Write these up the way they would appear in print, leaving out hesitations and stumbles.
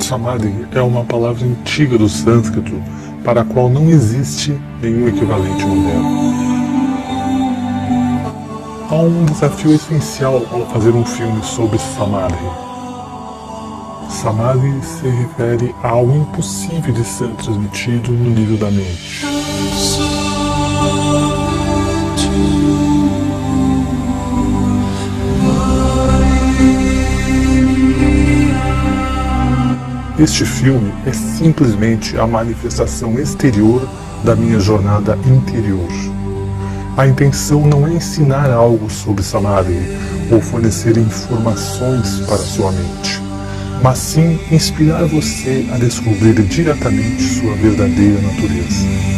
Samadhi é uma palavra antiga do sânscrito para a qual não existe nenhum equivalente moderno. Há um desafio essencial ao fazer um filme sobre Samadhi. Samadhi se refere ao impossível de ser transmitido no nível da mente. Este filme é simplesmente a manifestação exterior da minha jornada interior. A intenção não é ensinar algo sobre Samadhi ou fornecer informações para sua mente, mas sim inspirar você a descobrir diretamente sua verdadeira natureza.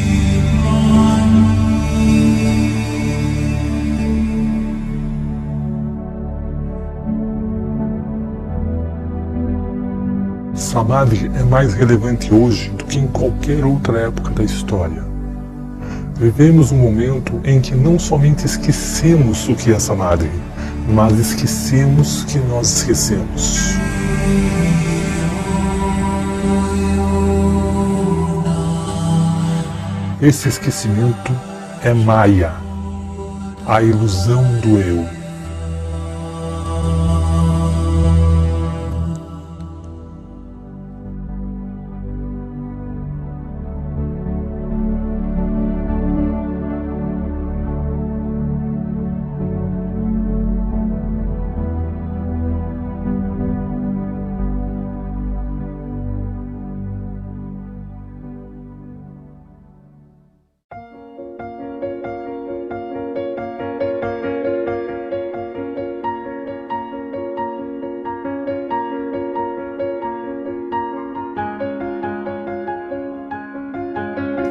Samadhi é mais relevante hoje do que em qualquer outra época da história. Vivemos um momento em que não somente esquecemos o que é Samadhi, mas esquecemos que nós esquecemos. Esse esquecimento é Maya, a ilusão do eu.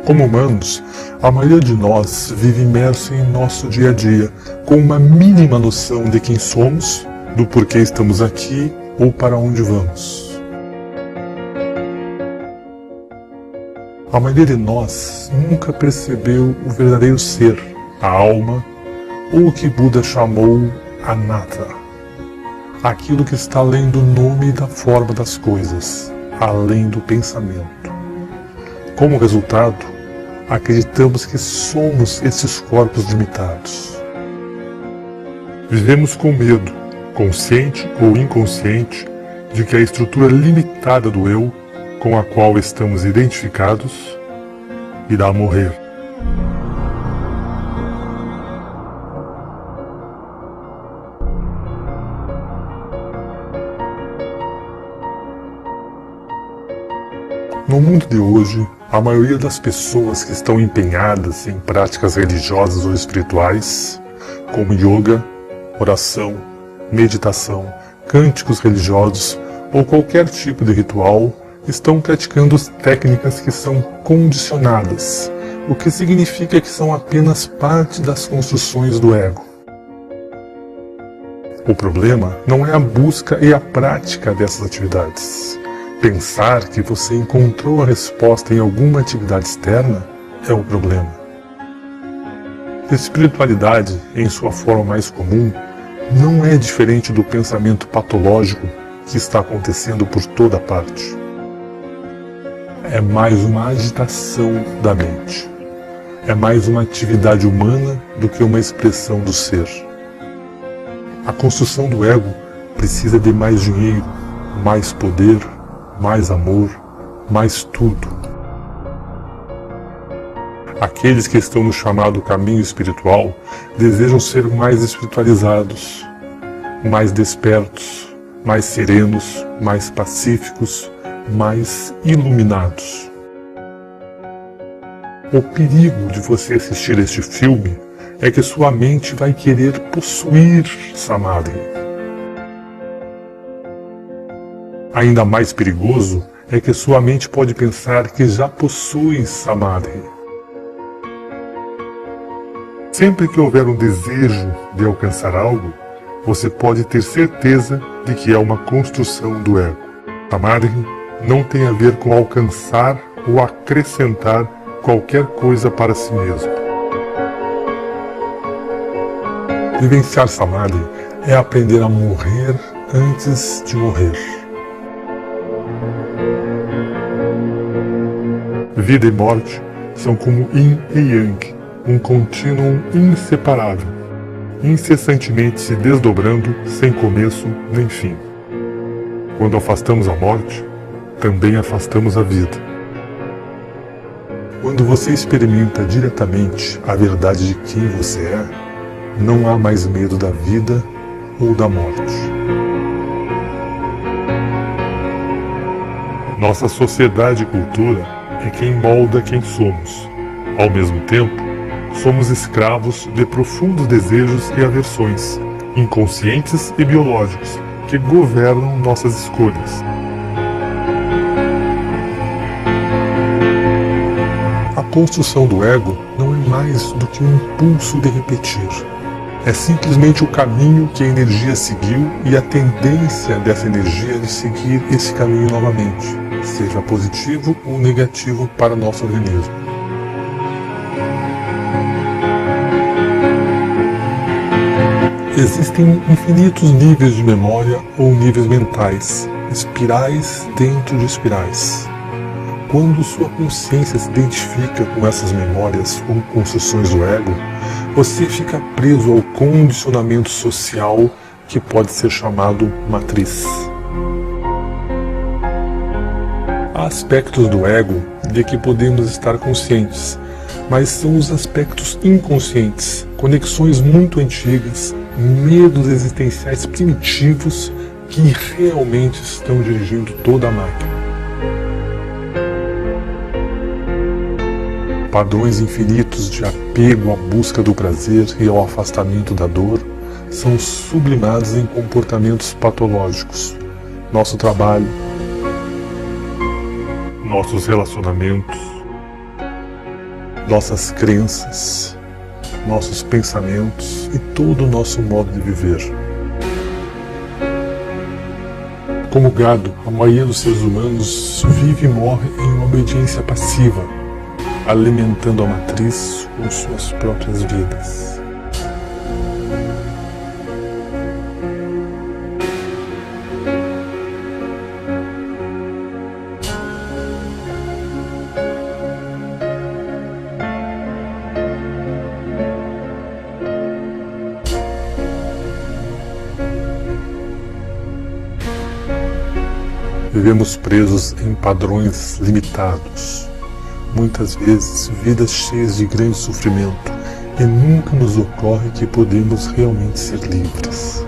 Como humanos, a maioria de nós vive imerso em nosso dia a dia, com uma mínima noção de quem somos, do porquê estamos aqui ou para onde vamos. A maioria de nós nunca percebeu o verdadeiro ser, a alma, ou o que Buda chamou Anatta, aquilo que está além do nome e da forma das coisas, além do pensamento. Como resultado, acreditamos que somos esses corpos limitados. Vivemos com medo, consciente ou inconsciente, de que a estrutura limitada do eu, com a qual estamos identificados, irá morrer. No mundo de hoje, a maioria das pessoas que estão empenhadas em práticas religiosas ou espirituais, como yoga, oração, meditação, cânticos religiosos ou qualquer tipo de ritual, estão praticando técnicas que são condicionadas, o que significa que são apenas parte das construções do ego. O problema não é a busca e a prática dessas atividades. Pensar que você encontrou a resposta em alguma atividade externa é o problema. Espiritualidade, em sua forma mais comum, não é diferente do pensamento patológico que está acontecendo por toda parte. É mais uma agitação da mente. É mais uma atividade humana do que uma expressão do ser. A construção do ego precisa de mais dinheiro, mais poder, mais amor, mais tudo. Aqueles que estão no chamado caminho espiritual desejam ser mais espiritualizados, mais despertos, mais serenos, mais pacíficos, mais iluminados. O perigo de você assistir este filme é que sua mente vai querer possuir Samadhi. Ainda mais perigoso é que sua mente pode pensar que já possui Samadhi. Sempre que houver um desejo de alcançar algo, você pode ter certeza de que é uma construção do ego. Samadhi não tem a ver com alcançar ou acrescentar qualquer coisa para si mesmo. Vivenciar Samadhi é aprender a morrer antes de morrer. Vida e morte são como Yin e Yang, um contínuo inseparável, incessantemente se desdobrando sem começo nem fim. Quando afastamos a morte, também afastamos a vida. Quando você experimenta diretamente a verdade de quem você é, não há mais medo da vida ou da morte. Nossa sociedade e cultura é quem molda quem somos. Ao mesmo tempo, somos escravos de profundos desejos e aversões, inconscientes e biológicos, que governam nossas escolhas. A construção do ego não é mais do que um impulso de repetir. É simplesmente o caminho que a energia seguiu e a tendência dessa energia de seguir esse caminho novamente, seja positivo ou negativo para nosso organismo. Existem infinitos níveis de memória ou níveis mentais, espirais dentro de espirais. Quando sua consciência se identifica com essas memórias ou construções do ego, você fica preso ao condicionamento social que pode ser chamado matriz. Há aspectos do ego de que podemos estar conscientes, mas são os aspectos inconscientes, conexões muito antigas, medos existenciais primitivos que realmente estão dirigindo toda a máquina. Padrões infinitos de apego à busca do prazer e ao afastamento da dor são sublimados em comportamentos patológicos. Nosso trabalho, nossos relacionamentos, nossas crenças, nossos pensamentos e todo o nosso modo de viver. Como gado, a maioria dos seres humanos vive e morre em uma obediência passiva, alimentando a matriz com suas próprias vidas. Vivemos presos em padrões limitados, muitas vezes vidas cheias de grande sofrimento, e nunca nos ocorre que podemos realmente ser livres.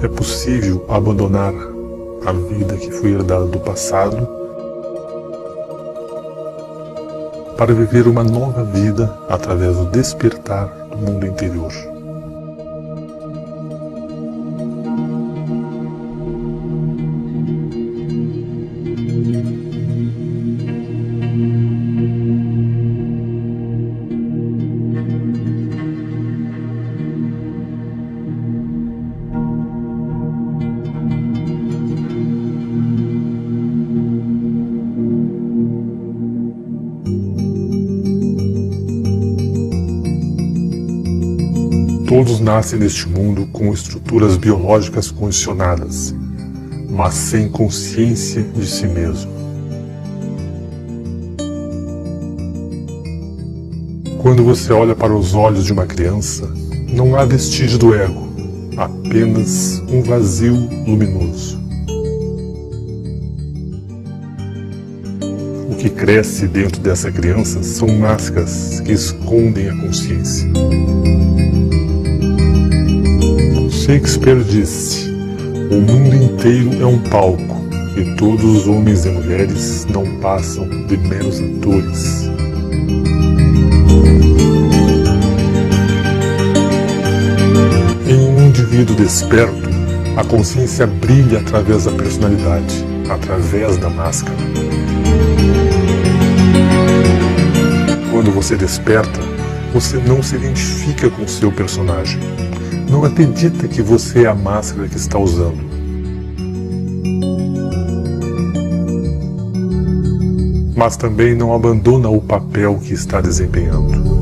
É possível abandonar a vida que foi herdada do passado para viver uma nova vida através do despertar do mundo interior. Todos nascem neste mundo com estruturas biológicas condicionadas, mas sem consciência de si mesmo. Quando você olha para os olhos de uma criança, não há vestígio do ego, apenas um vazio luminoso. O que cresce dentro dessa criança são máscaras que escondem a consciência. Shakespeare disse: "O mundo inteiro é um palco, e todos os homens e mulheres não passam de meros atores." Em um indivíduo desperto, a consciência brilha através da personalidade, através da máscara. Quando você desperta, você não se identifica com seu personagem. Não acredita que você é a máscara que está usando. Mas também não abandona o papel que está desempenhando.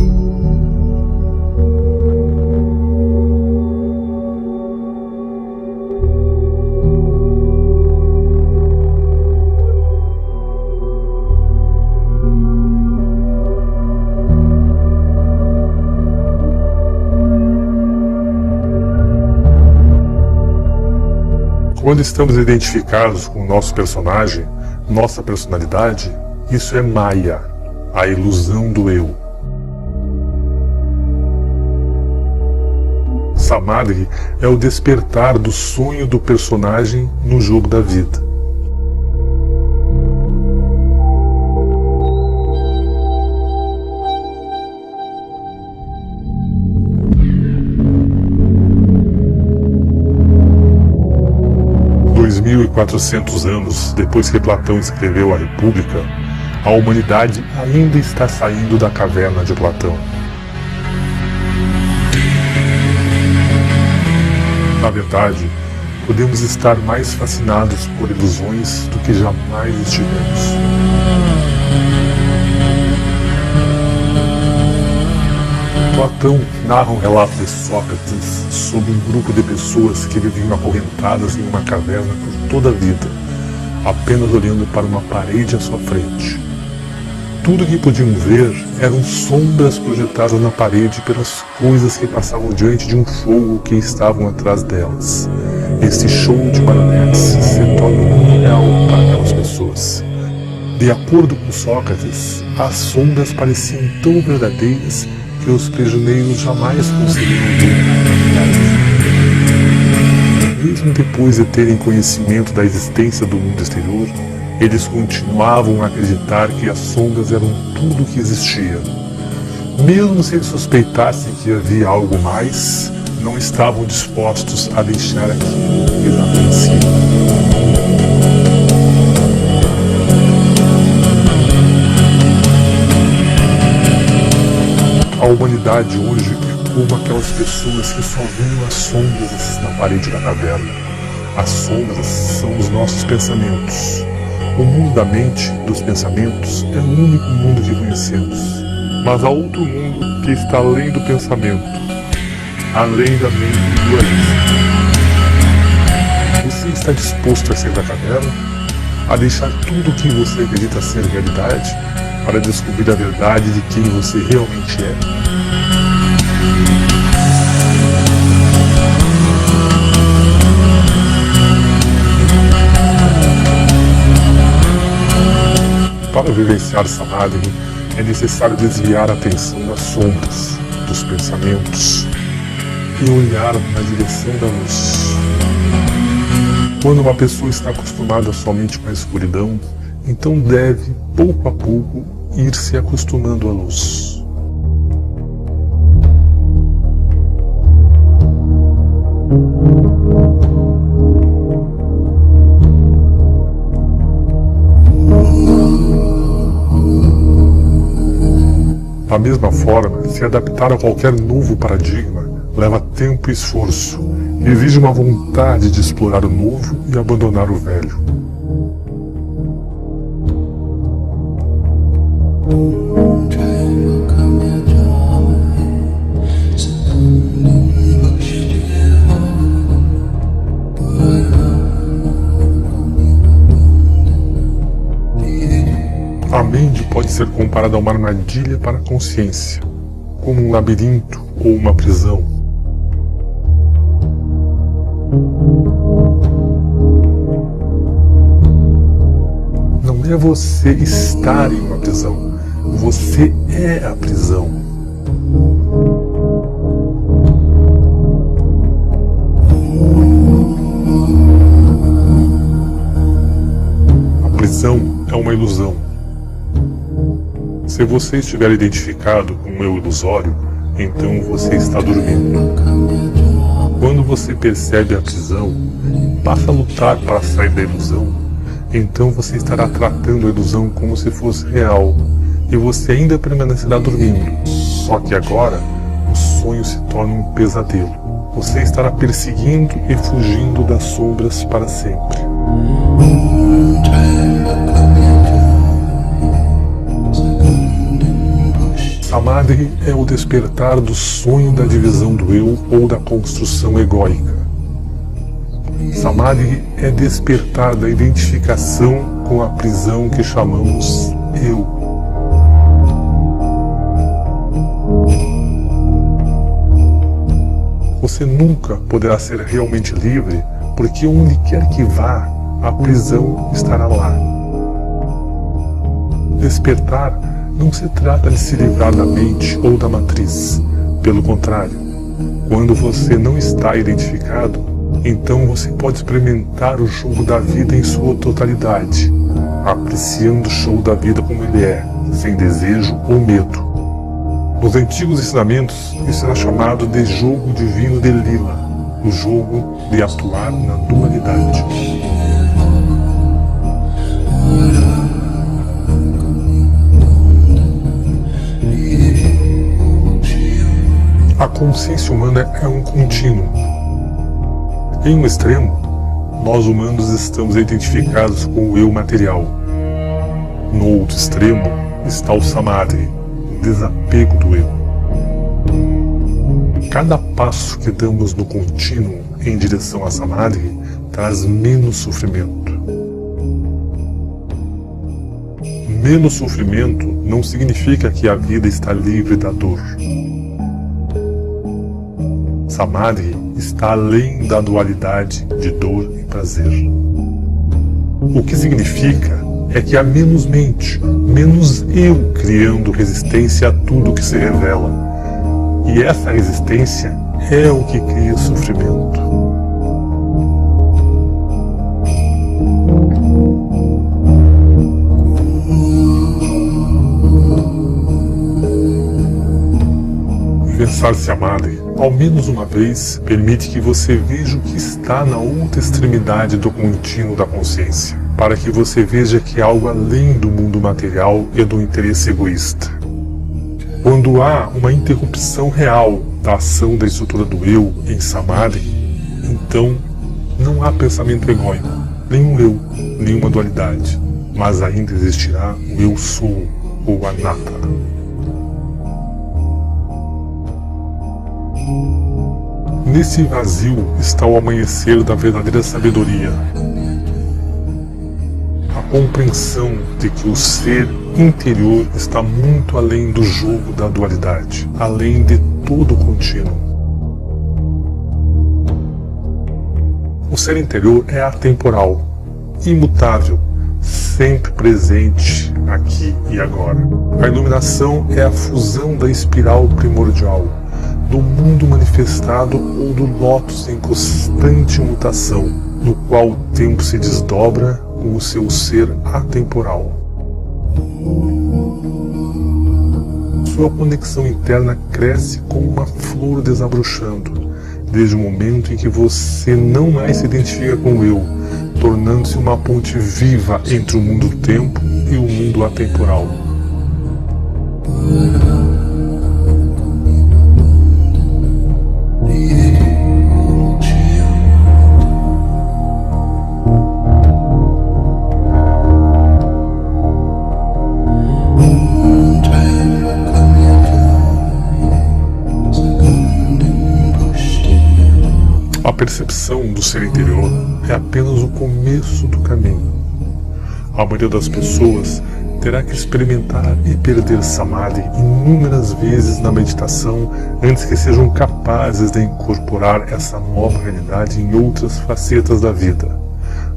Quando estamos identificados com o nosso personagem, nossa personalidade, isso é Maya, a ilusão do eu. Samadhi é o despertar do sonho do personagem no jogo da vida. Dois 2.400 anos depois que Platão escreveu a República, a humanidade ainda está saindo da caverna de Platão. Na verdade, podemos estar mais fascinados por ilusões do que jamais estivemos. Platão narra um relato de Sócrates sobre um grupo de pessoas que viviam acorrentadas em uma caverna por toda a vida, apenas olhando para uma parede à sua frente. Tudo que podiam ver eram sombras projetadas na parede pelas coisas que passavam diante de um fogo que estavam atrás delas. Esse show de marionetes se torna um mundo real para aquelas pessoas. De acordo com Sócrates, as sombras pareciam tão verdadeiras que os prisioneiros jamais conseguiram ver a realidade. Mesmo depois de terem conhecimento da existência do mundo exterior, eles continuavam a acreditar que as sombras eram tudo o que existia. Mesmo se eles suspeitassem que havia algo mais, não estavam dispostos a deixar aquilo que já conheciam. A humanidade hoje é como aquelas pessoas que só veem as sombras na parede da caverna. As sombras são os nossos pensamentos. O mundo da mente, dos pensamentos, é o único mundo que conhecemos. Mas há outro mundo que está além do pensamento, além da mente dualista. Você está disposto a sair da caverna? A deixar tudo o que você acredita ser realidade? Para descobrir a verdade de quem você realmente é? Para vivenciar Samadhi, é necessário desviar a atenção das sombras, dos pensamentos, e olhar na direção da luz. Quando uma pessoa está acostumada somente com a escuridão, então deve, pouco a pouco, ir se acostumando à luz. Da mesma forma, se adaptar a qualquer novo paradigma leva tempo e esforço, e exige uma vontade de explorar o novo e abandonar o velho. Try to come your joy, A mente pode ser comparada a uma armadilha para a consciência, como um labirinto ou uma prisão. Não é você estar em uma prisão, você é a prisão. A prisão é uma ilusão. Se você estiver identificado com um eu ilusório, então você está dormindo. Quando você percebe a prisão e passa a lutar para sair da ilusão, então você estará tratando a ilusão como se fosse real, e você ainda permanecerá dormindo. Só que agora, o sonho se torna um pesadelo. Você estará perseguindo e fugindo das sombras para sempre. Samadhi é o despertar do sonho da divisão do eu ou da construção egóica. Samadhi é despertar da identificação com a prisão que chamamos eu. Você nunca poderá ser realmente livre, porque onde quer que vá, a prisão estará lá. Despertar não se trata de se livrar da mente ou da matriz. Pelo contrário, quando você não está identificado, então você pode experimentar o jogo da vida em sua totalidade, apreciando o show da vida como ele é, sem desejo ou medo. Nos antigos ensinamentos, isso era chamado de jogo divino de Lila, o jogo de atuar na dualidade. A consciência humana é um contínuo. Em um extremo, nós humanos estamos identificados com o eu material. No outro extremo está o Samadhi, o desapego do eu. Cada passo que damos no contínuo em direção a Samadhi traz menos sofrimento. Menos sofrimento não significa que a vida está livre da dor. Samadhi está além da dualidade de dor e prazer. O que significa é que há menos mente, menos eu criando resistência a tudo que se revela. E essa resistência é o que cria sofrimento. Pensar Samadhi, ao menos uma vez, permite que você veja o que está na outra extremidade do contínuo da consciência, para que você veja que há algo além do mundo material e do interesse egoísta. Quando há uma interrupção real da ação da estrutura do eu em Samadhi, então não há pensamento egóico, nenhum eu, nenhuma dualidade, mas ainda existirá o eu sou, ou Anatta. Nesse vazio está o amanhecer da verdadeira sabedoria. A compreensão de que o ser interior está muito além do jogo da dualidade, além de todo o contínuo. O ser interior é atemporal, imutável, sempre presente aqui e agora. A iluminação é a fusão da espiral primordial, do mundo manifestado ou do lótus em constante mutação, no qual o tempo se desdobra com o seu ser atemporal. Sua conexão interna cresce como uma flor desabrochando, desde o momento em que você não mais se identifica com o eu, tornando-se uma ponte viva entre o mundo do tempo e o mundo atemporal. A percepção do ser interior é apenas o começo do caminho. A maioria das pessoas terá que experimentar e perder Samadhi inúmeras vezes na meditação antes que sejam capazes de incorporar essa nova realidade em outras facetas da vida.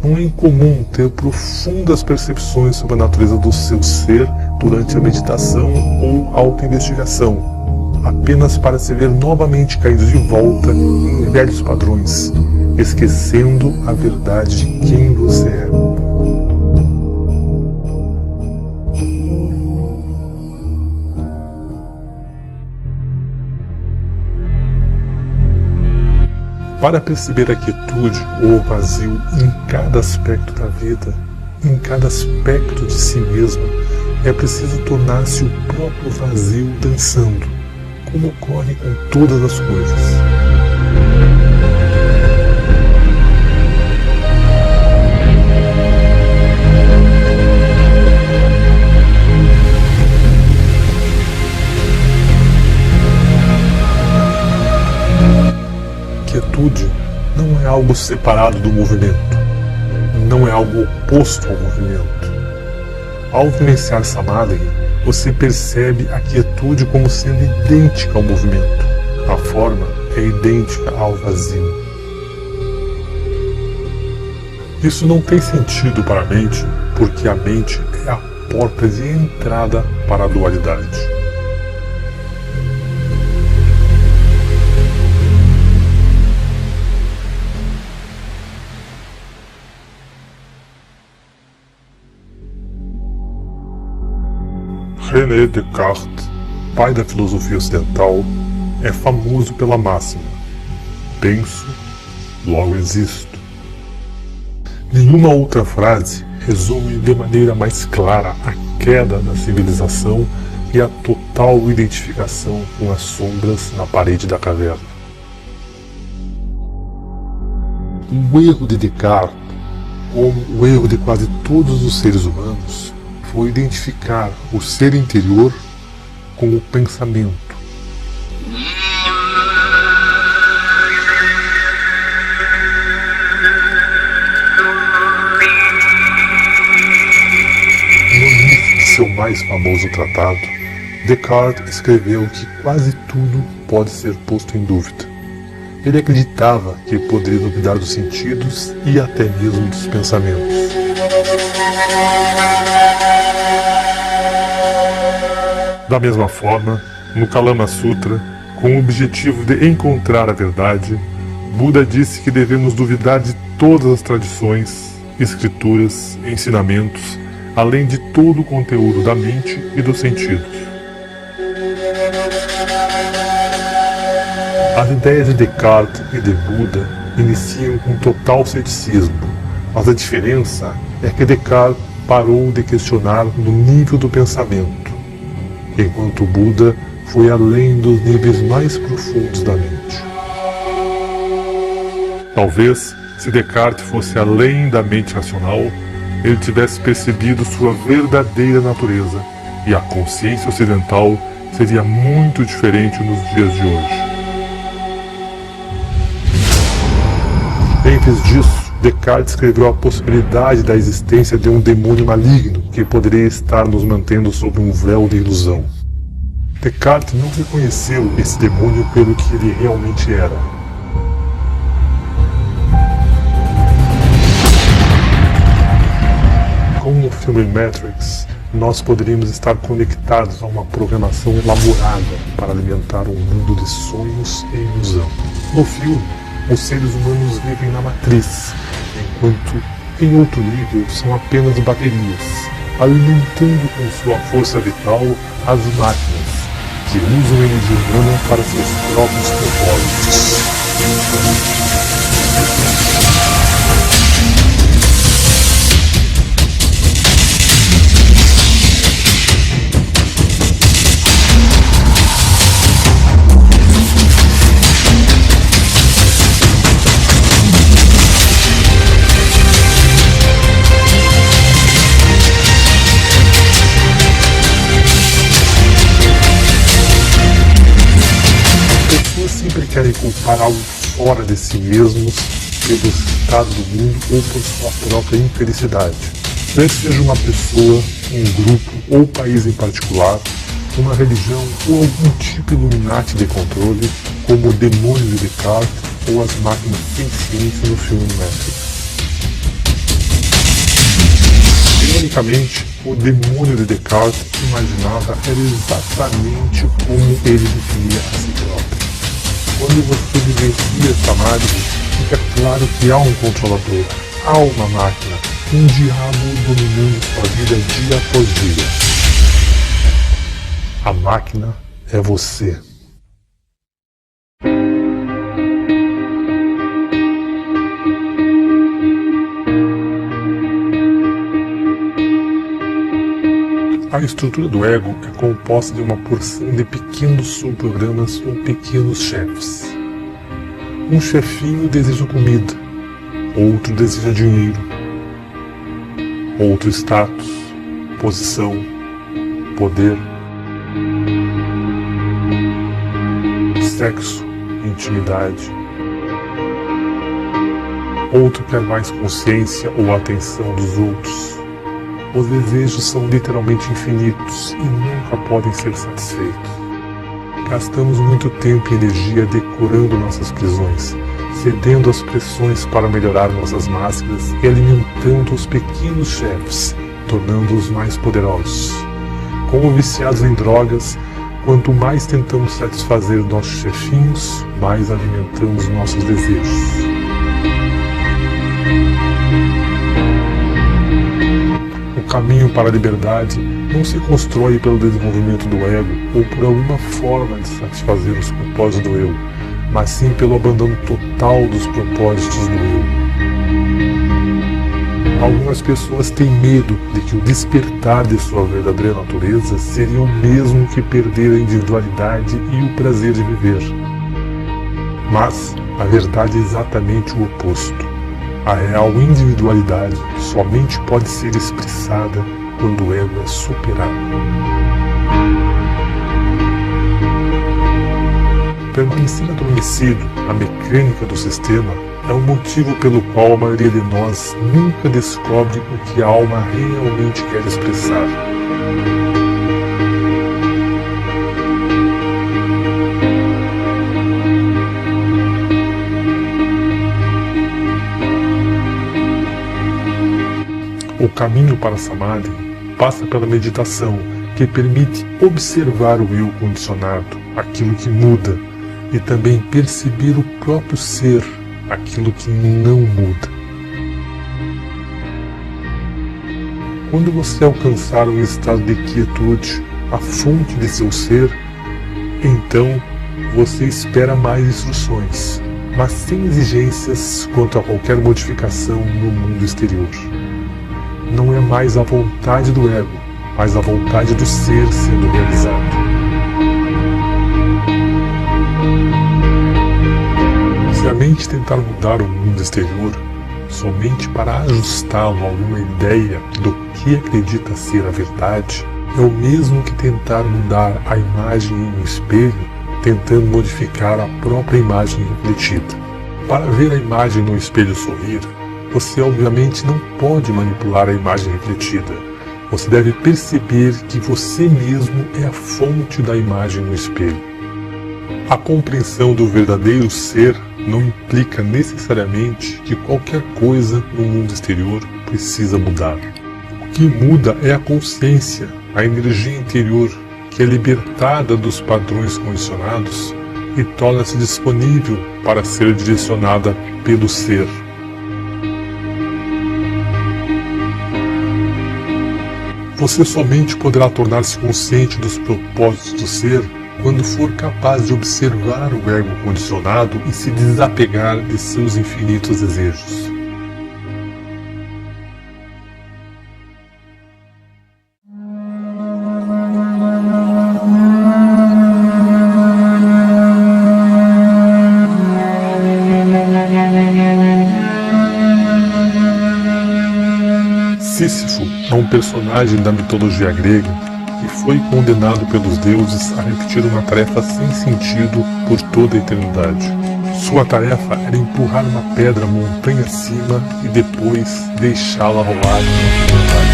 Não é incomum ter profundas percepções sobre a natureza do seu ser durante a meditação ou autoinvestigação, apenas para se ver novamente caído de volta em velhos padrões, esquecendo a verdade de quem você é. Para perceber a quietude ou o vazio em cada aspecto da vida, em cada aspecto de si mesmo, é preciso tornar-se o próprio vazio dançando, como ocorre com todas as coisas. Quietude não é algo separado do movimento, não é algo oposto ao movimento. Ao vivenciar Samadhi, você percebe a quietude como sendo idêntica ao movimento. A forma é idêntica ao vazio. Isso não tem sentido para a mente, porque a mente é a porta de entrada para a dualidade. René Descartes, pai da filosofia ocidental, é famoso pela máxima: penso, logo existo. Nenhuma outra frase resume de maneira mais clara a queda da civilização e a total identificação com as sombras na parede da caverna. O erro de Descartes, como o erro de quase todos os seres humanos, foi identificar o ser interior com o pensamento. No início de seu mais famoso tratado, Descartes escreveu que quase tudo pode ser posto em dúvida. Ele acreditava que poderia duvidar dos sentidos e até mesmo dos pensamentos. Da mesma forma, no Kalama Sutra, com o objetivo de encontrar a verdade, Buda disse que devemos duvidar de todas as tradições, escrituras, ensinamentos, além de todo o conteúdo da mente e dos sentidos. As ideias de Descartes e de Buda iniciam com total ceticismo, mas a diferença é que Descartes parou de questionar no nível do pensamento, enquanto Buda foi além dos níveis mais profundos da mente. Talvez, se Descartes fosse além da mente racional, ele tivesse percebido sua verdadeira natureza, e a consciência ocidental seria muito diferente nos dias de hoje. Em vez disso, Descartes escreveu a possibilidade da existência de um demônio maligno que poderia estar nos mantendo sob um véu de ilusão. Descartes não reconheceu esse demônio pelo que ele realmente era. Como no filme Matrix, nós poderíamos estar conectados a uma programação elaborada para alimentar um mundo de sonhos e ilusão. No filme, os seres humanos vivem na matriz, enquanto em outro nível são apenas baterias, alimentando com sua força vital as máquinas, que usam a energia humana para seus próprios propósitos. Querem culpar algo fora de si mesmos pelo estado do mundo ou por sua própria infelicidade. Quer seja uma pessoa, um grupo ou país em particular, uma religião ou algum tipo Illuminati de controle, como o demônio de Descartes ou as máquinas sem ciência no filme Matrix. Ironicamente, o demônio de Descartes imaginava era exatamente como ele definia a si próprio. Quando você vivencia essa análise, fica claro que há um controlador, há uma máquina, um diabo dominando sua vida dia após dia. A máquina é você. A estrutura do ego é composta de uma porção de pequenos subprogramas ou pequenos chefes. Um chefinho deseja comida, outro deseja dinheiro, outro status, posição, poder, sexo, intimidade. Outro quer mais consciência ou atenção dos outros. Os desejos são literalmente infinitos e nunca podem ser satisfeitos. Gastamos muito tempo e energia decorando nossas prisões, cedendo às pressões para melhorar nossas máscaras e alimentando os pequenos chefes, tornando-os mais poderosos. Como viciados em drogas, quanto mais tentamos satisfazer nossos chefinhos, mais alimentamos nossos desejos. O caminho para a liberdade não se constrói pelo desenvolvimento do ego ou por alguma forma de satisfazer os propósitos do eu, mas sim pelo abandono total dos propósitos do eu. Algumas pessoas têm medo de que o despertar de sua verdadeira natureza seria o mesmo que perder a individualidade e o prazer de viver. Mas a verdade é exatamente o oposto. A real individualidade somente pode ser expressada quando o ego é superado. Permanecer adormecido na mecânica do sistema é o motivo pelo qual a maioria de nós nunca descobre o que a alma realmente quer expressar. O caminho para a Samadhi passa pela meditação, que permite observar o eu condicionado, aquilo que muda, e também perceber o próprio ser, aquilo que não muda. Quando você alcançar um estado de quietude, a fonte de seu ser, então você espera mais instruções, mas sem exigências quanto a qualquer modificação no mundo exterior. Não é mais a vontade do ego, mas a vontade do ser sendo realizado. Se a mente tentar mudar o mundo exterior, somente para ajustá-lo a alguma ideia do que acredita ser a verdade, é o mesmo que tentar mudar a imagem em um espelho, tentando modificar a própria imagem refletida. Para ver a imagem no espelho sorrir, você obviamente não pode manipular a imagem refletida. Você deve perceber que você mesmo é a fonte da imagem no espelho. A compreensão do verdadeiro ser não implica necessariamente que qualquer coisa no mundo exterior precisa mudar. O que muda é a consciência, a energia interior, que é libertada dos padrões condicionados e torna-se disponível para ser direcionada pelo ser. Você somente poderá tornar-se consciente dos propósitos do ser quando for capaz de observar o ego condicionado e se desapegar de seus infinitos desejos. Sísifo é um personagem da mitologia grega que foi condenado pelos deuses a repetir uma tarefa sem sentido por toda a eternidade. Sua tarefa era empurrar uma pedra montanha acima e depois deixá-la rolar na eternidade.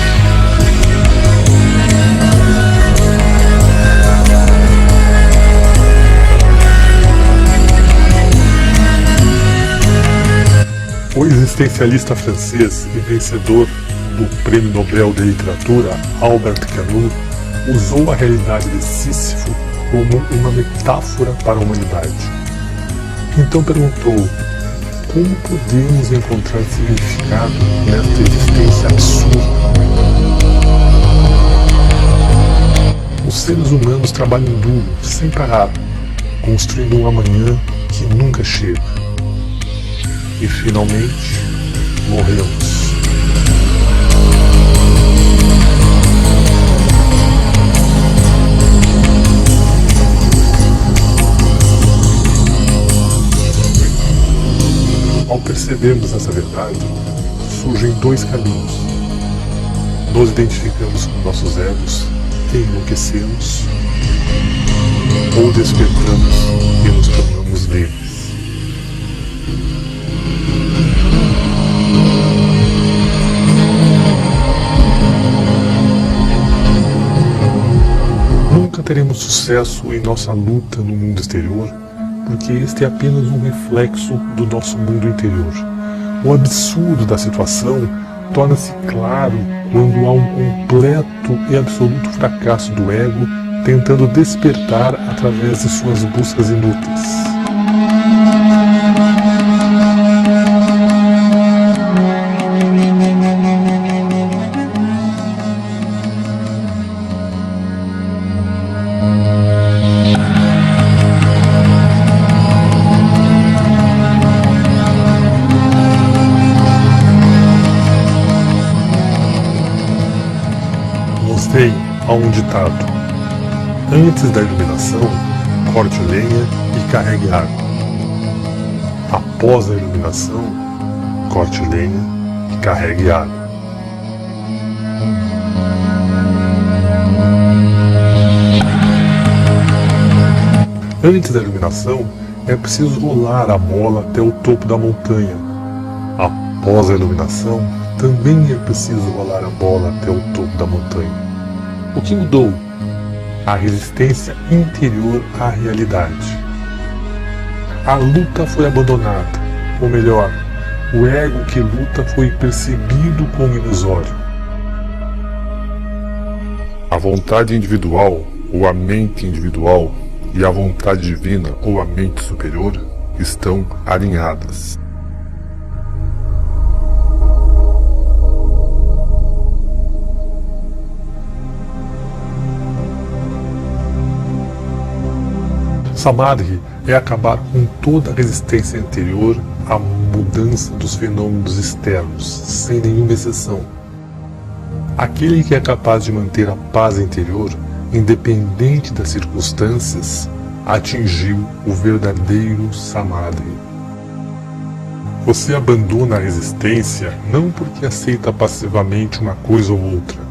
existencialista francês e vencedor do Prêmio Nobel de Literatura, Albert Camus, usou a realidade de Sísifo como uma metáfora para a humanidade. Então perguntou: como podemos encontrar significado nesta existência absurda? Os seres humanos trabalham duro, sem parar, construindo um amanhã que nunca chega. E finalmente, morremos. Ao percebermos essa verdade, surgem dois caminhos. Nos identificamos com nossos egos e enlouquecemos, ou despertamos e nos tornamos livres. Nunca teremos sucesso em nossa luta no mundo exterior, porque este é apenas um reflexo do nosso mundo interior. O absurdo da situação torna-se claro quando há um completo e absoluto fracasso do ego tentando despertar através de suas buscas inúteis. Há um ditado: antes da iluminação, corte lenha e carregue água. Após a iluminação, corte lenha e carregue água. Antes da iluminação, é preciso rolar a bola até o topo da montanha. Após a iluminação, também é preciso rolar a bola até o topo da montanha. O que mudou? A resistência interior à realidade. A luta foi abandonada, ou melhor, o ego que luta foi percebido como ilusório. A vontade individual, ou a mente individual, e a vontade divina, ou a mente superior, estão alinhadas. Samadhi é acabar com toda a resistência interior à mudança dos fenômenos externos, sem nenhuma exceção. Aquele que é capaz de manter a paz interior, independente das circunstâncias, atingiu o verdadeiro Samadhi. Você abandona a resistência não porque aceita passivamente uma coisa ou outra,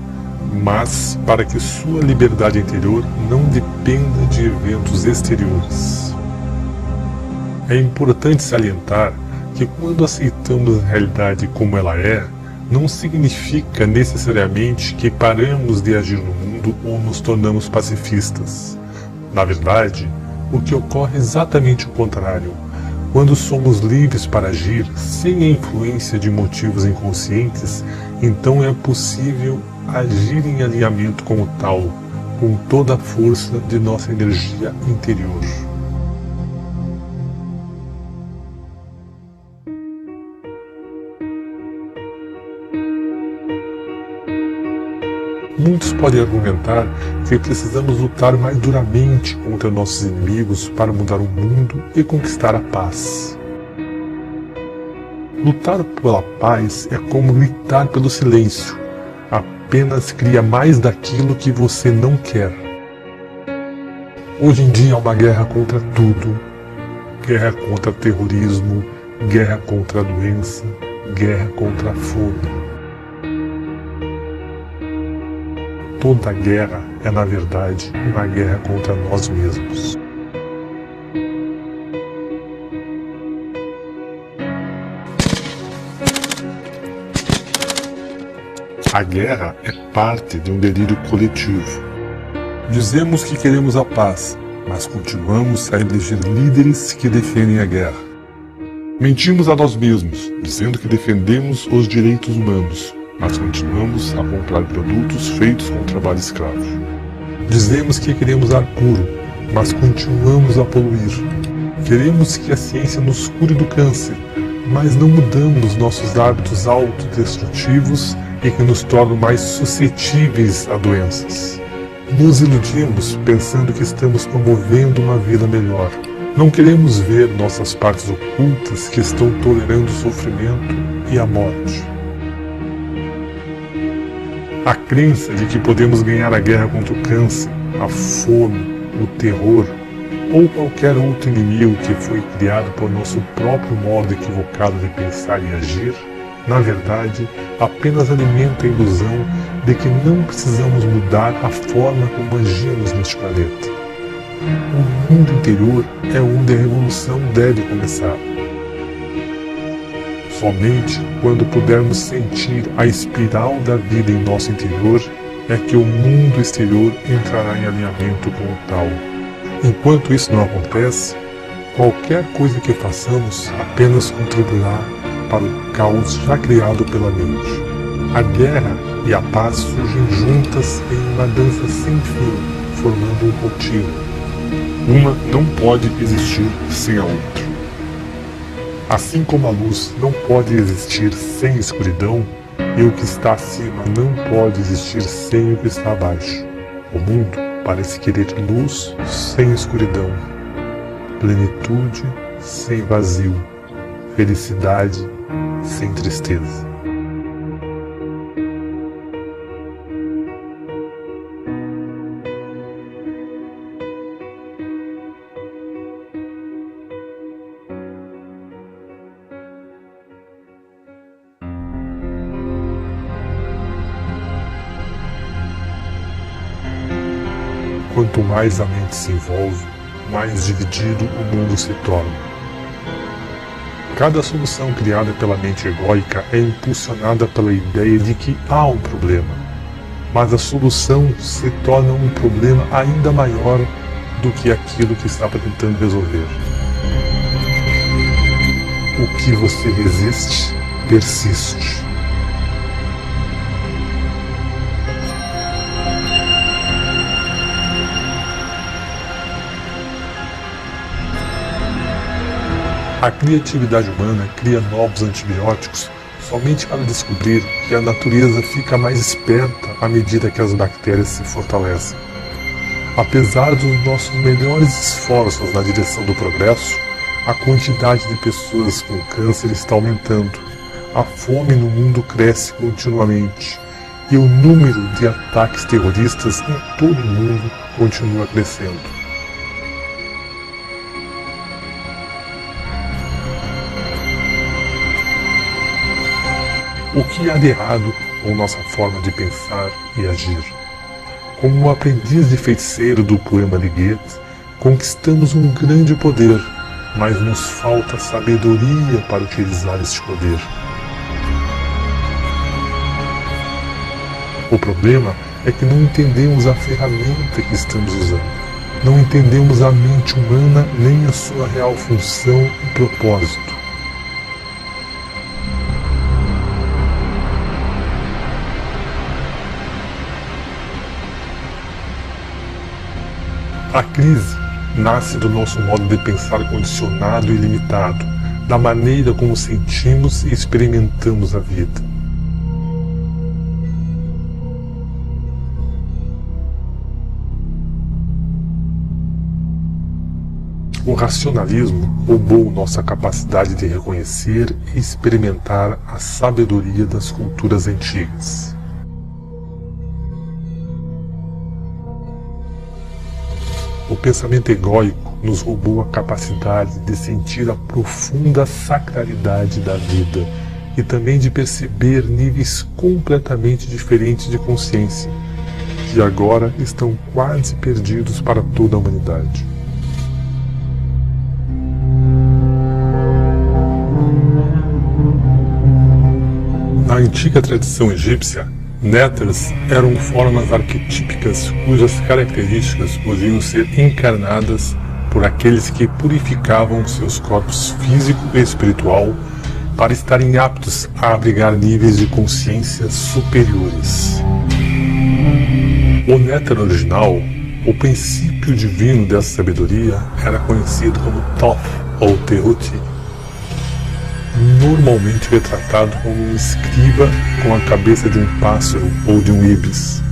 mas para que sua liberdade interior não dependa de eventos exteriores. É importante salientar que quando aceitamos a realidade como ela é, não significa necessariamente que paramos de agir no mundo ou nos tornamos pacifistas. Na verdade, o que ocorre é exatamente o contrário. Quando somos livres para agir sem a influência de motivos inconscientes, então é possível agir em alinhamento com o tal, com toda a força de nossa energia interior. Muitos podem argumentar que precisamos lutar mais duramente contra nossos inimigos para mudar o mundo e conquistar a paz. Lutar pela paz é como gritar pelo silêncio. Apenas cria mais daquilo que você não quer. Hoje em dia há uma guerra contra tudo. Guerra contra terrorismo, guerra contra a doença, guerra contra a fome. Toda guerra é, na verdade, uma guerra contra nós mesmos. A guerra é parte de um delírio coletivo. Dizemos que queremos a paz, mas continuamos a eleger líderes que defendem a guerra. Mentimos a nós mesmos, dizendo que defendemos os direitos humanos, mas continuamos a comprar produtos feitos com trabalho escravo. Dizemos que queremos ar puro, mas continuamos a poluir. Queremos que a ciência nos cure do câncer, mas não mudamos nossos hábitos autodestrutivos e que nos tornam mais suscetíveis a doenças. Nos iludimos pensando que estamos promovendo uma vida melhor. Não queremos ver nossas partes ocultas que estão tolerando o sofrimento e a morte. A crença de que podemos ganhar a guerra contra o câncer, a fome, o terror ou qualquer outro inimigo que foi criado por nosso próprio modo equivocado de pensar e agir, na verdade, apenas alimenta a ilusão de que não precisamos mudar a forma como agimos neste planeta. O mundo interior é onde a revolução deve começar. Somente quando pudermos sentir a espiral da vida em nosso interior é que o mundo exterior entrará em alinhamento com o tal. Enquanto isso não acontece, qualquer coisa que façamos apenas contribuirá para o caos já criado pela mente. A guerra e a paz surgem juntas em uma dança sem fim, formando um contínuo. Uma não pode existir sem a outra. Assim como a luz não pode existir sem escuridão, e o que está acima não pode existir sem o que está abaixo. O mundo parece querer luz sem escuridão, plenitude sem vazio, felicidade sem tristeza. Quanto mais a mente se envolve, mais dividido o mundo se torna. Cada solução criada pela mente egóica é impulsionada pela ideia de que há um problema, mas a solução se torna um problema ainda maior do que aquilo que estava tentando resolver. O que você resiste, persiste. A criatividade humana cria novos antibióticos somente para descobrir que a natureza fica mais esperta à medida que as bactérias se fortalecem. Apesar dos nossos melhores esforços na direção do progresso, a quantidade de pessoas com câncer está aumentando, a fome no mundo cresce continuamente e o número de ataques terroristas em todo o mundo continua crescendo. O que há de errado com nossa forma de pensar e agir? Como um aprendiz de feiticeiro do poema de Goethe, conquistamos um grande poder, mas nos falta sabedoria para utilizar este poder. O problema é que não entendemos a ferramenta que estamos usando. Não entendemos a mente humana nem a sua real função e propósito. A crise nasce do nosso modo de pensar condicionado e limitado, da maneira como sentimos e experimentamos a vida. O racionalismo roubou nossa capacidade de reconhecer e experimentar a sabedoria das culturas antigas. O pensamento egóico nos roubou a capacidade de sentir a profunda sacralidade da vida e também de perceber níveis completamente diferentes de consciência, que agora estão quase perdidos para toda a humanidade. Na antiga tradição egípcia, néters eram formas arquetípicas cujas características podiam ser encarnadas por aqueles que purificavam seus corpos físico e espiritual para estarem aptos a abrigar níveis de consciência superiores. O néter original, o princípio divino dessa sabedoria, era conhecido como Thoth ou Tehuti, normalmente retratado como um escriba com a cabeça de um pássaro ou de um ibis.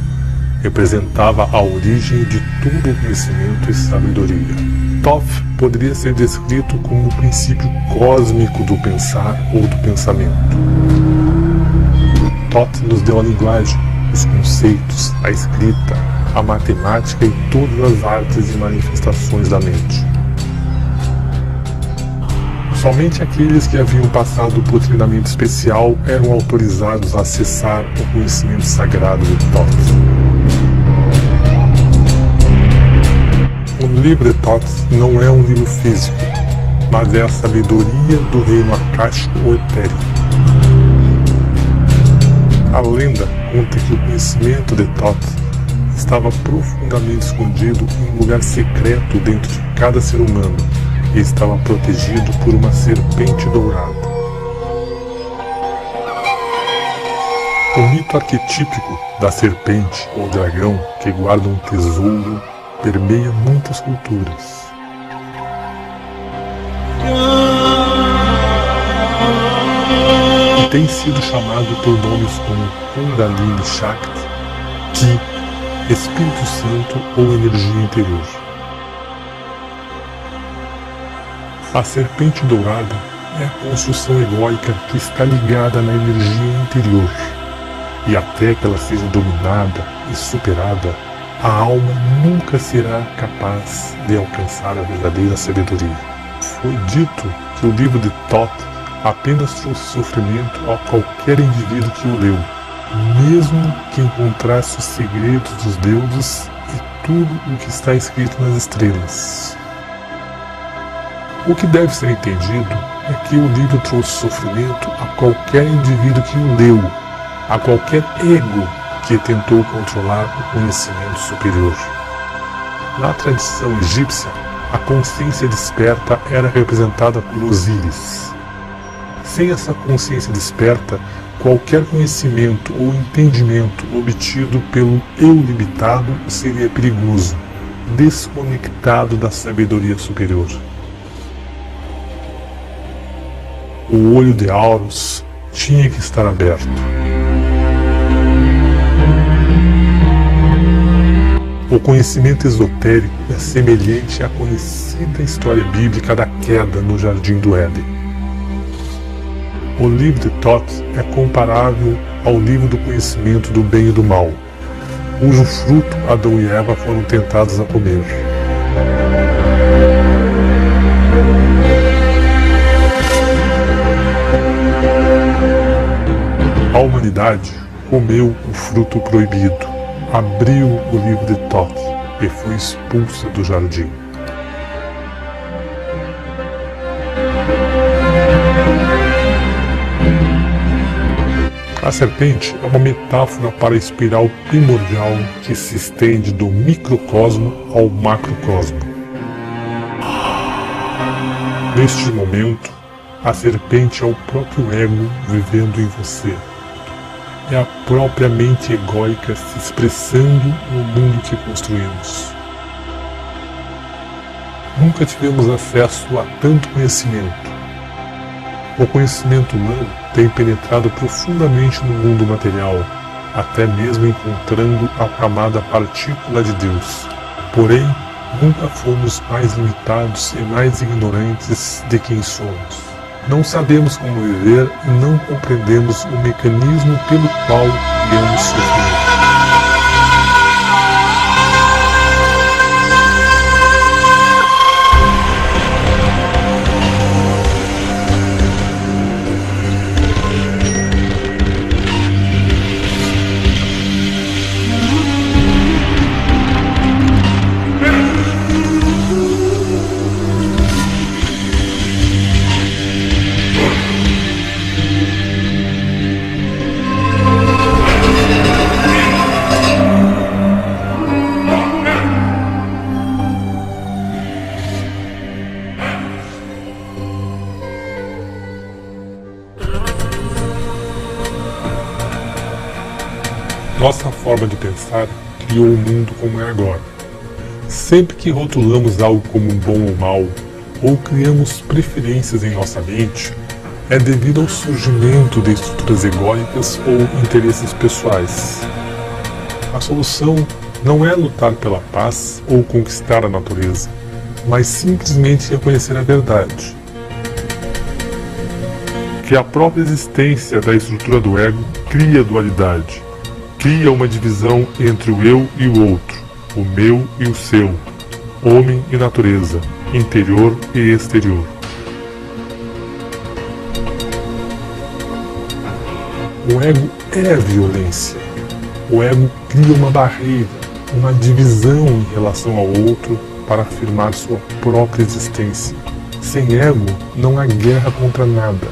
Representava a origem de todo o conhecimento e sabedoria. Thoth poderia ser descrito como o princípio cósmico do pensar ou do pensamento. Thoth nos deu a linguagem, os conceitos, a escrita, a matemática e todas as artes e manifestações da mente. Somente aqueles que haviam passado por treinamento especial eram autorizados a acessar o conhecimento sagrado de Thoth. O livro de Thoth não é um livro físico, mas é a sabedoria do reino akáshico ou etérico. A lenda conta que o conhecimento de Thoth estava profundamente escondido em um lugar secreto dentro de cada ser humano e estava protegido por uma serpente dourada. O mito arquetípico da serpente ou dragão que guarda um tesouro permeia muitas culturas. E tem sido chamado por nomes como Kundalini Shakti, Ki, Espírito Santo ou energia interior. A serpente dourada é a construção egóica que está ligada na energia interior, e até que ela seja dominada e superada, a alma nunca será capaz de alcançar a verdadeira sabedoria. Foi dito que o livro de Thoth apenas trouxe sofrimento a qualquer indivíduo que o leu, mesmo que encontrasse os segredos dos deuses e tudo o que está escrito nas estrelas. O que deve ser entendido é que o livro trouxe sofrimento a qualquer indivíduo que o leu, a qualquer ego que tentou controlar o conhecimento superior. Na tradição egípcia, a consciência desperta era representada por Osíris. Sem essa consciência desperta, qualquer conhecimento ou entendimento obtido pelo eu limitado seria perigoso, desconectado da sabedoria superior. O olho de Horus tinha que estar aberto. O conhecimento esotérico é semelhante à conhecida história bíblica da queda no Jardim do Éden. O livro de Thoth é comparável ao livro do conhecimento do bem e do mal, cujo fruto Adão e Eva foram tentados a comer. A humanidade comeu o fruto proibido, abriu o livro de Thoth e foi expulsa do jardim. A serpente é uma metáfora para a espiral primordial que se estende do microcosmo ao macrocosmo. Neste momento, a serpente é o próprio ego vivendo em você. É a própria mente egóica se expressando no mundo que construímos. Nunca tivemos acesso a tanto conhecimento. O conhecimento humano tem penetrado profundamente no mundo material, até mesmo encontrando a camada partícula de Deus. Porém, nunca fomos mais limitados e mais ignorantes de quem somos. Não sabemos como viver e não compreendemos o mecanismo pelo qual criamos sofrimento. Nossa forma de pensar criou o mundo como é agora. Sempre que rotulamos algo como bom ou mal, ou criamos preferências em nossa mente, é devido ao surgimento de estruturas egóicas ou interesses pessoais. A solução não é lutar pela paz ou conquistar a natureza, mas simplesmente reconhecer a verdade. Que a própria existência da estrutura do ego cria dualidade, cria uma divisão entre o eu e o outro, o meu e o seu, homem e natureza, interior e exterior. O ego é a violência. O ego cria uma barreira, uma divisão em relação ao outro para afirmar sua própria existência. Sem ego, não há guerra contra nada.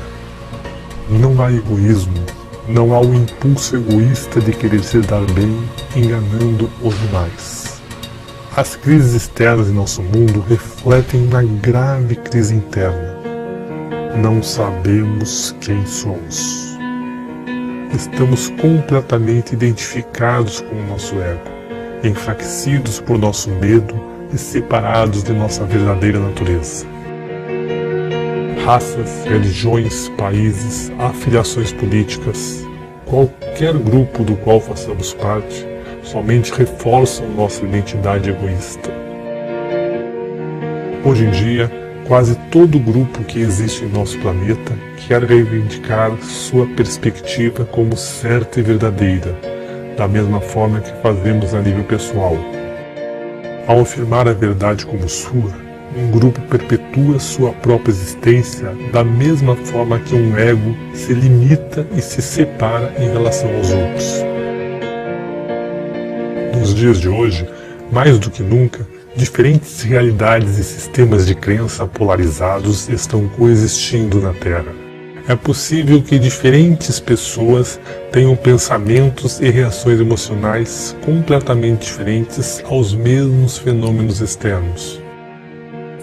Não há egoísmo, não há o impulso egoísta de querer se dar bem, enganando os demais. As crises externas em nosso mundo refletem uma grave crise interna. Não sabemos quem somos. Estamos completamente identificados com o nosso ego, enfraquecidos por nosso medo e separados de nossa verdadeira natureza. Raças, religiões, países, afiliações políticas, qualquer grupo do qual façamos parte, somente reforçam nossa identidade egoísta. Hoje em dia, quase todo grupo que existe em nosso planeta quer reivindicar sua perspectiva como certa e verdadeira, da mesma forma que fazemos a nível pessoal. Ao afirmar a verdade como sua, um grupo perpetua sua própria existência da mesma forma que um ego se limita e se separa em relação aos outros. Nos dias de hoje, mais do que nunca, diferentes realidades e sistemas de crença polarizados estão coexistindo na Terra. É possível que diferentes pessoas tenham pensamentos e reações emocionais completamente diferentes aos mesmos fenômenos externos.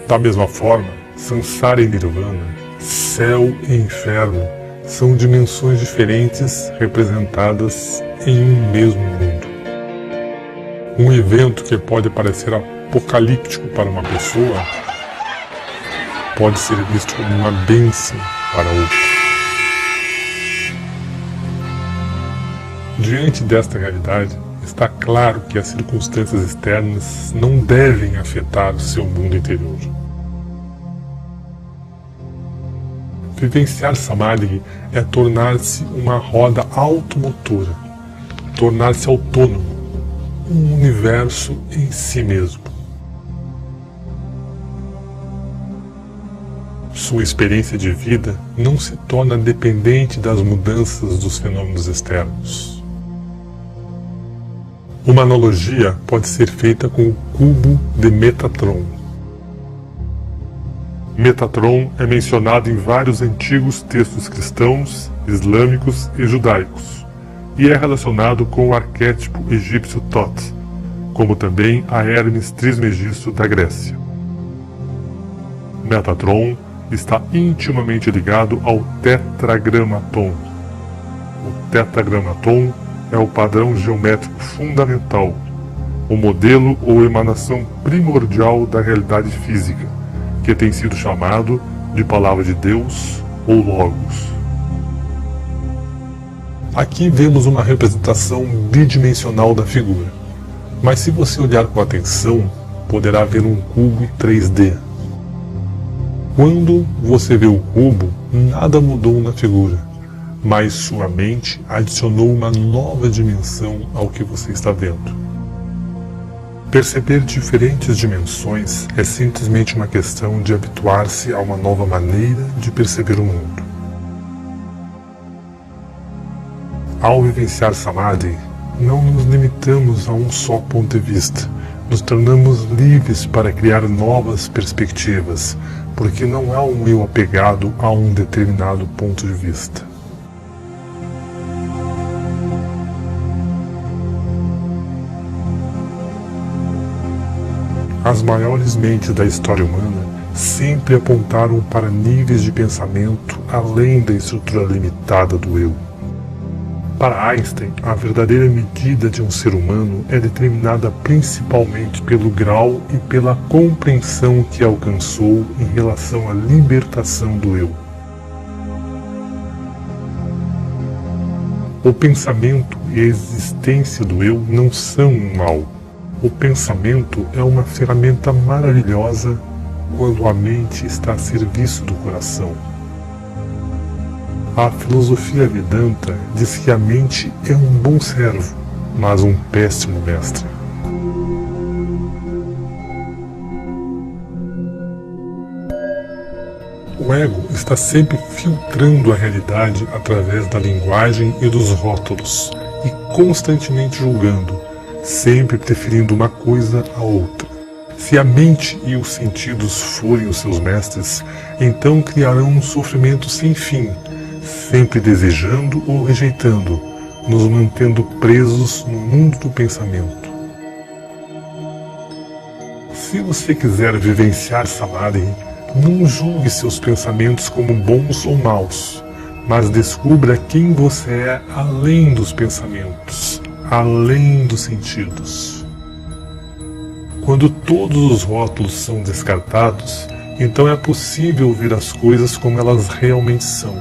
Da mesma forma, Samsara e Nirvana, céu e inferno, são dimensões diferentes representadas em um mesmo mundo. Um evento que pode parecer apocalíptico para uma pessoa pode ser visto como uma bênção para outra. Diante desta realidade, está claro que as circunstâncias externas não devem afetar o seu mundo interior. Vivenciar Samadhi é tornar-se uma roda automotora, tornar-se autônomo, um universo em si mesmo. Sua experiência de vida não se torna dependente das mudanças dos fenômenos externos. Uma analogia pode ser feita com o cubo de Metatron. Metatron é mencionado em vários antigos textos cristãos, islâmicos e judaicos, e é relacionado com o arquétipo egípcio Thoth, como também a Hermes Trismegisto da Grécia. Metatron está intimamente ligado ao tetragramaton. O tetragramaton é o padrão geométrico fundamental, o modelo ou emanação primordial da realidade física, que tem sido chamado de Palavra de Deus ou Logos. Aqui vemos uma representação bidimensional da figura, mas se você olhar com atenção, poderá ver um cubo em 3D. Quando você vê o cubo, nada mudou na figura, mas sua mente adicionou uma nova dimensão ao que você está vendo. Perceber diferentes dimensões é simplesmente uma questão de habituar-se a uma nova maneira de perceber o mundo. Ao vivenciar Samadhi, não nos limitamos a um só ponto de vista, nos tornamos livres para criar novas perspectivas, porque não há um eu apegado a um determinado ponto de vista. As maiores mentes da história humana sempre apontaram para níveis de pensamento além da estrutura limitada do eu. Para Einstein, a verdadeira medida de um ser humano é determinada principalmente pelo grau e pela compreensão que alcançou em relação à libertação do eu. O pensamento e a existência do eu não são um mal. O pensamento é uma ferramenta maravilhosa quando a mente está a serviço do coração. A filosofia Vedanta diz que a mente é um bom servo, mas um péssimo mestre. O ego está sempre filtrando a realidade através da linguagem e dos rótulos, e constantemente julgando, sempre preferindo uma coisa a outra. Se a mente e os sentidos forem os seus mestres, então criarão um sofrimento sem fim, sempre desejando ou rejeitando, nos mantendo presos no mundo do pensamento. Se você quiser vivenciar Samadhi, não julgue seus pensamentos como bons ou maus, mas descubra quem você é além dos pensamentos, além dos sentidos. Quando todos os rótulos são descartados, então é possível ver as coisas como elas realmente são.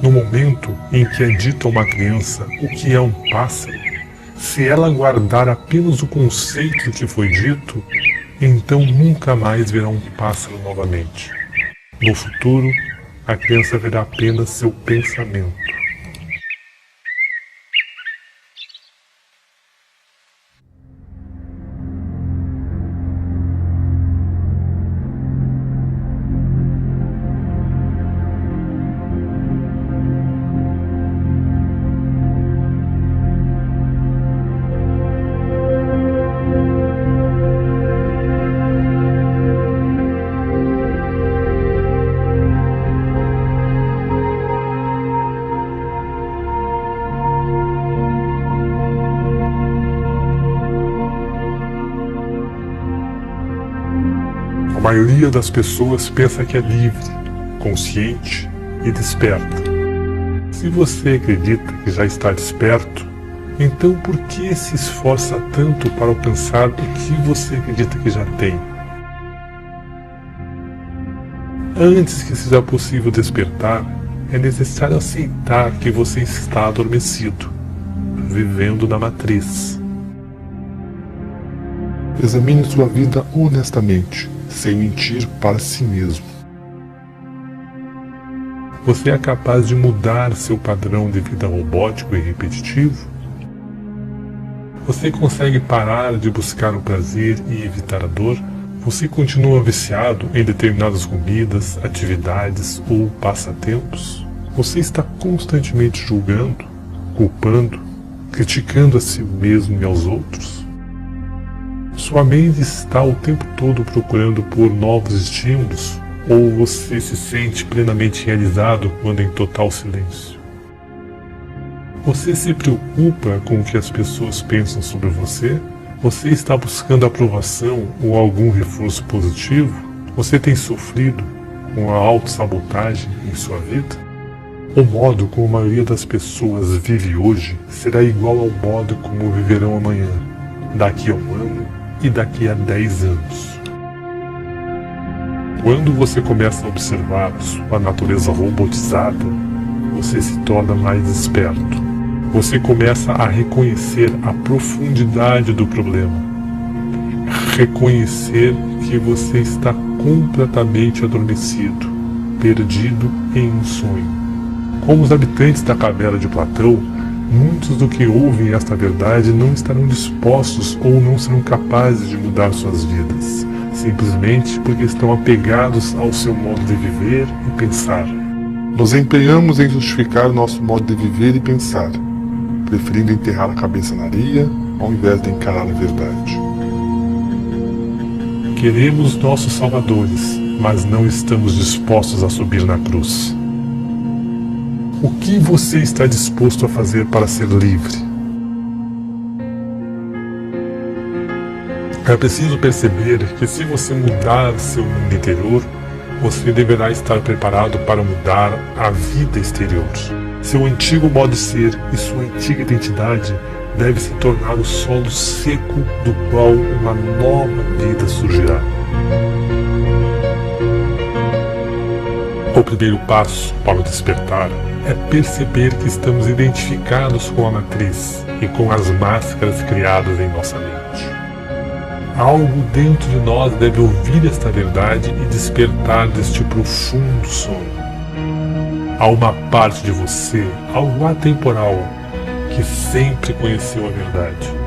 No momento em que é dito a uma criança o que é um pássaro, se ela guardar apenas o conceito que foi dito, então nunca mais verá um pássaro novamente. No futuro, a criança verá apenas seu pensamento. A maioria das pessoas pensa que é livre, consciente e desperta. Se você acredita que já está desperto, então por que se esforça tanto para alcançar o que você acredita que já tem? Antes que seja possível despertar, é necessário aceitar que você está adormecido, vivendo na matriz. Examine sua vida honestamente, sem mentir para si mesmo. Você é capaz de mudar seu padrão de vida robótico e repetitivo? Você consegue parar de buscar o prazer e evitar a dor? Você continua viciado em determinadas comidas, atividades ou passatempos? Você está constantemente julgando, culpando, criticando a si mesmo e aos outros? Sua mente está o tempo todo procurando por novos estímulos, ou você se sente plenamente realizado quando em total silêncio? Você se preocupa com o que as pessoas pensam sobre você? Você está buscando aprovação ou algum reforço positivo? Você tem sofrido com a autossabotagem em sua vida? O modo como a maioria das pessoas vive hoje será igual ao modo como viverão amanhã, daqui a um ano e daqui a 10 anos. Quando você começa a observar sua natureza robotizada, você se torna mais esperto. Você começa a reconhecer a profundidade do problema. Reconhecer que você está completamente adormecido, perdido em um sonho. Como os habitantes da caverna de Platão, muitos do que ouvem esta verdade não estarão dispostos ou não serão capazes de mudar suas vidas, simplesmente porque estão apegados ao seu modo de viver e pensar. Nos empenhamos em justificar nosso modo de viver e pensar, preferindo enterrar a cabeça na areia ao invés de encarar a verdade. Queremos nossos salvadores, mas não estamos dispostos a subir na cruz. O que você está disposto a fazer para ser livre? É preciso perceber que se você mudar seu mundo interior, você deverá estar preparado para mudar a vida exterior. Seu antigo modo de ser e sua antiga identidade deve se tornar o solo seco do qual uma nova vida surgirá. O primeiro passo para o despertar é perceber que estamos identificados com a matriz e com as máscaras criadas em nossa mente. Algo dentro de nós deve ouvir esta verdade e despertar deste profundo sono. Há uma parte de você, algo atemporal, que sempre conheceu a verdade.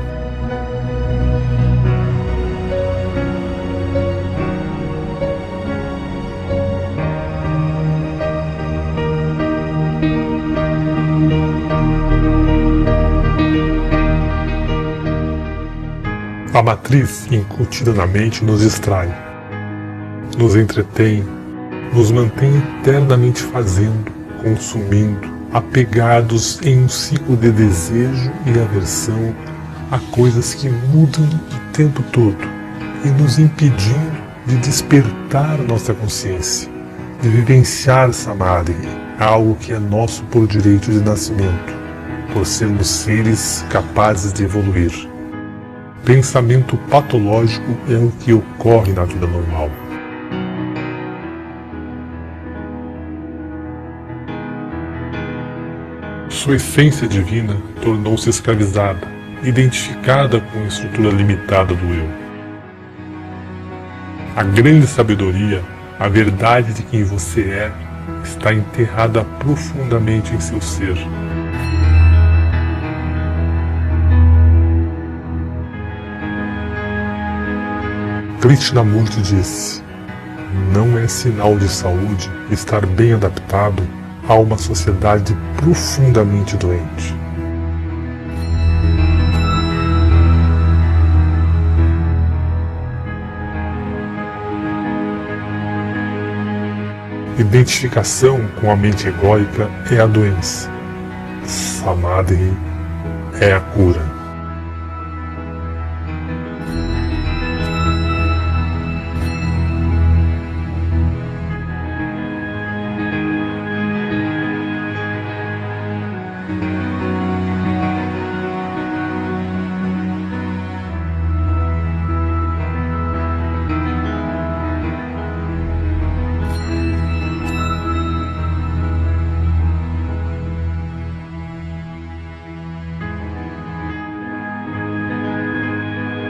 A matriz incutida na mente nos distrai, nos entretém, nos mantém eternamente fazendo, consumindo, apegados em um ciclo de desejo e aversão a coisas que mudam o tempo todo e nos impedindo de despertar nossa consciência, de vivenciar Samadhi, algo que é nosso por direito de nascimento, por sermos seres capazes de evoluir. Pensamento patológico é o que ocorre na vida normal. Sua essência divina tornou-se escravizada, identificada com a estrutura limitada do eu. A grande sabedoria, a verdade de quem você é, está enterrada profundamente em seu ser. Krishnamurti disse: não é sinal de saúde estar bem adaptado a uma sociedade profundamente doente. Identificação com a mente egóica é a doença. Samadhi é a cura.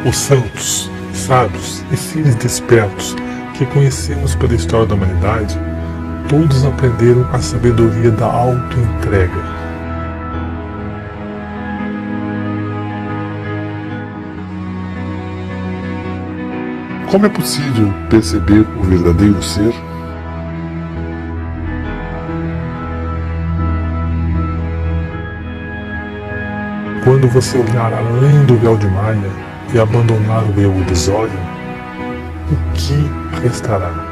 Os santos, sábios e seres despertos que conhecemos pela história da humanidade, todos aprenderam a sabedoria da auto-entrega. Como é possível perceber o verdadeiro ser? Quando você olhar além do véu de Maia e abandonar o eu ilusório, o que restará?